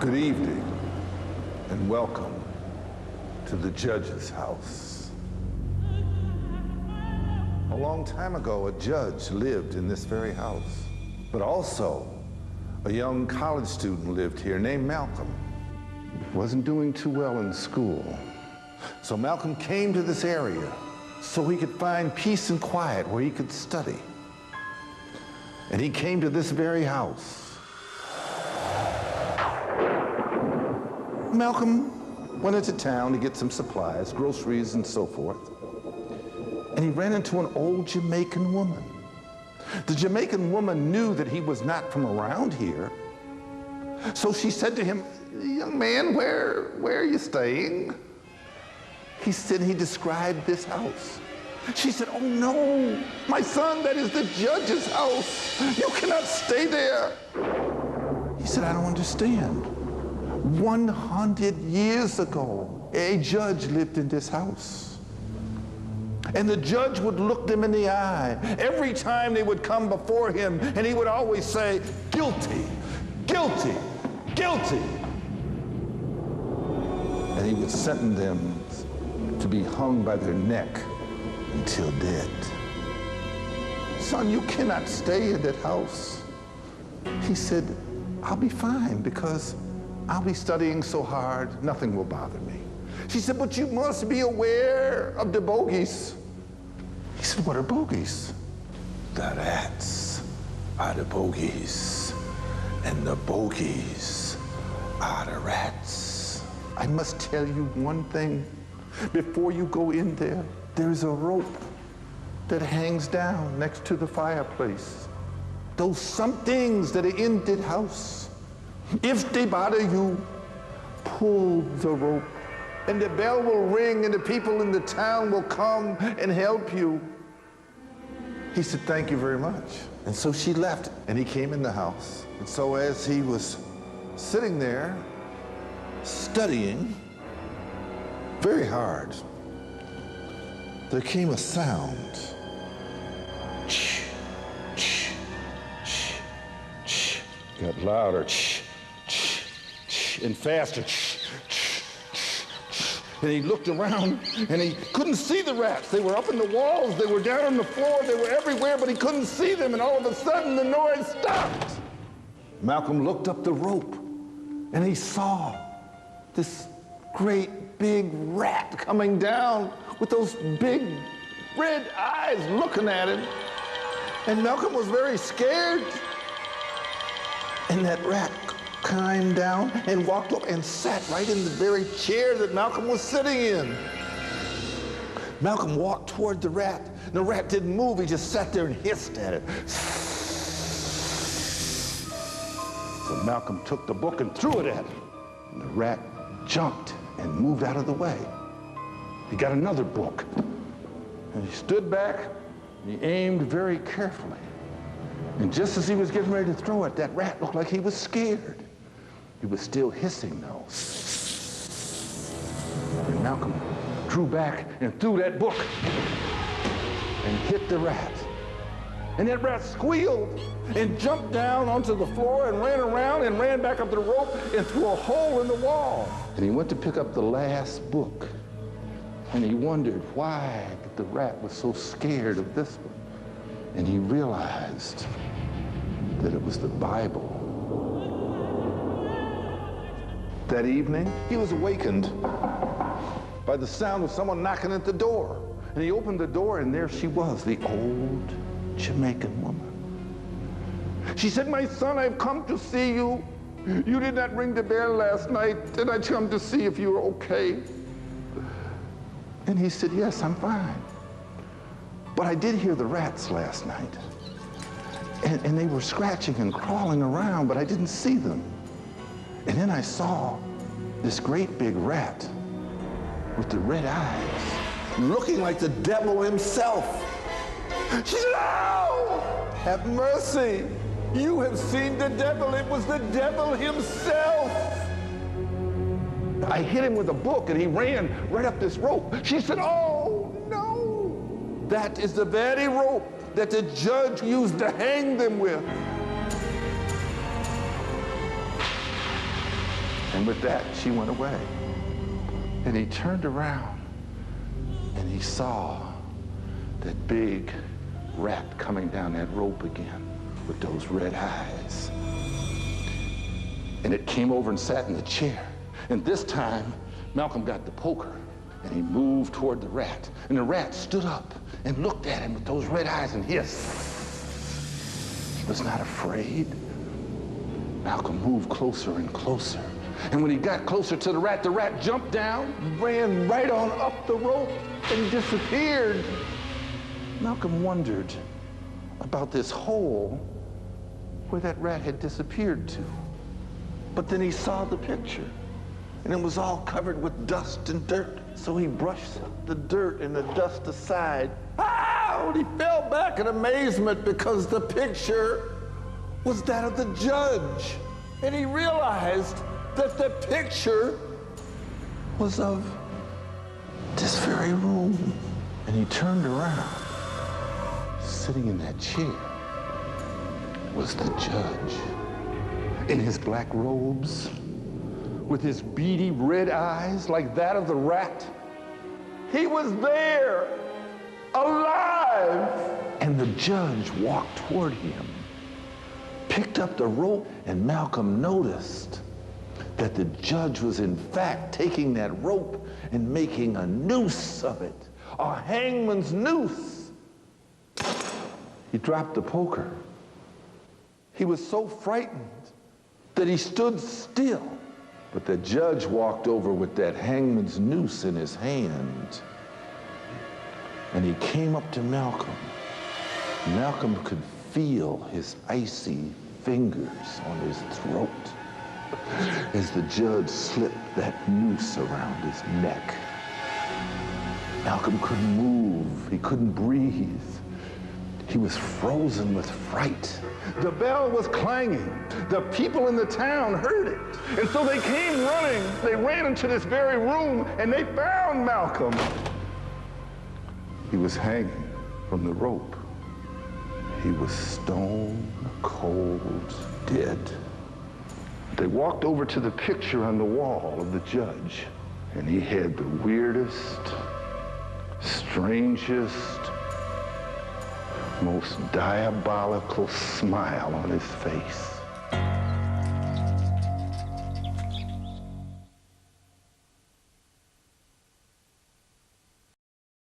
Good evening, and welcome to the judge's house. A long time ago, a judge lived in this very house, but also a young college student lived here named Malcolm. Wasn't doing too well in school, so Malcolm came to this area so he could find peace and quiet where he could study. And he came to this very house. Malcolm went into town to get some supplies, groceries and so forth. And he ran into an old Jamaican woman. The Jamaican woman knew that he was not from around here. So she said to him, "Young man, where are you staying?" He said he described this house. She said, "Oh no, my son, that is the judge's house. You cannot stay there." He said, "I don't understand. 100 years ago, a judge lived in this house. And the judge would look them in the eye every time they would come before him, and he would always say, 'Guilty, guilty, guilty.' And he would sentence them to be hung by their neck until dead. Son, you cannot stay in that house." He said, "I'll be fine because I'll be studying so hard, nothing will bother me." She said, "But you must be aware of the bogies." He said, "What are bogies?" "The rats are the bogies, and the bogies are the rats. I must tell you one thing. Before you go in there, there's a rope that hangs down next to the fireplace. Those some things that are in that house, if they bother you, pull the rope, and the bell will ring, and the people in the town will come and help you." He said, "Thank you very much." And so she left, and he came in the house. And so as he was sitting there, studying very hard, there came a sound. Ch, ch, ch, ch. Got louder. Ch, ch, ch, and faster. Ch, ch, ch, ch. And he looked around, and he couldn't see the rats. They were up in the walls. They were down on the floor. They were everywhere, but he couldn't see them. And all of a sudden, the noise stopped. Malcolm looked up the rope, and he saw this great big rat coming down with those big red eyes looking at him. And Malcolm was very scared. And that rat climbed down and walked up and sat right in the very chair that Malcolm was sitting in. Malcolm walked toward the rat. The rat didn't move. He just sat there and hissed at it. So Malcolm took the book and threw it at him. And the rat jumped and moved out of the way. He got another book. And he stood back, and he aimed very carefully. And just as he was getting ready to throw it, that rat looked like he was scared. He was still hissing, though. And Malcolm drew back and threw that book and hit the rat. And that rat squealed and jumped down onto the floor and ran around and ran back up the rope and through a hole in the wall. And he went to pick up the last book. And he wondered why the rat was so scared of this one. And he realized that it was the Bible. That evening, he was awakened by the sound of someone knocking at the door. And he opened the door, and there she was, the old Jamaican woman. She said, "My son, I've come to see you. You did not ring the bell last night, and I come to see if you were okay." And he said, "Yes, I'm fine. But I did hear the rats last night. And they were scratching and crawling around, but I didn't see them. And then I saw this great big rat with the red eyes, looking like the devil himself." She said, "Oh, have mercy. You have seen the devil. It was the devil himself." I hit him with a book, and he ran right up this rope. She said, "Oh, no. That is the very rope that the judge used to hang them with." And with that, she went away. And he turned around and he saw that big rat coming down that rope again with those red eyes. And it came over and sat in the chair. And this time, Malcolm got the poker and he moved toward the rat. And the rat stood up and looked at him with those red eyes and hissed. He was not afraid. Malcolm moved closer and closer. And when he got closer to the rat jumped down, ran right on up the rope, and disappeared. Malcolm wondered about this hole where that rat had disappeared to. But then he saw the picture, and it was all covered with dust and dirt. So he brushed the dirt and the dust aside. Ow! He fell back in amazement because the picture was that of the judge. And he realized that the picture was of this very room. And he turned around. Sitting in that chair was the judge in his black robes, with his beady red eyes like that of the rat. He was there, alive. And the judge walked toward him, picked up the rope, and Malcolm noticed that the judge was in fact taking that rope and making a noose of it, a hangman's noose. He dropped the poker. He was so frightened that he stood still. But the judge walked over with that hangman's noose in his hand. And he came up to Malcolm. Malcolm could feel his icy fingers on his throat as the judge slipped that noose around his neck. Malcolm couldn't move. He couldn't breathe. He was frozen with fright. The bell was clanging. The people in the town heard it. And so they came running. They ran into this very room and they found Malcolm. He was hanging from the rope. He was stone cold dead. They walked over to the picture on the wall of the judge, and he had the weirdest, strangest, most diabolical smile on his face.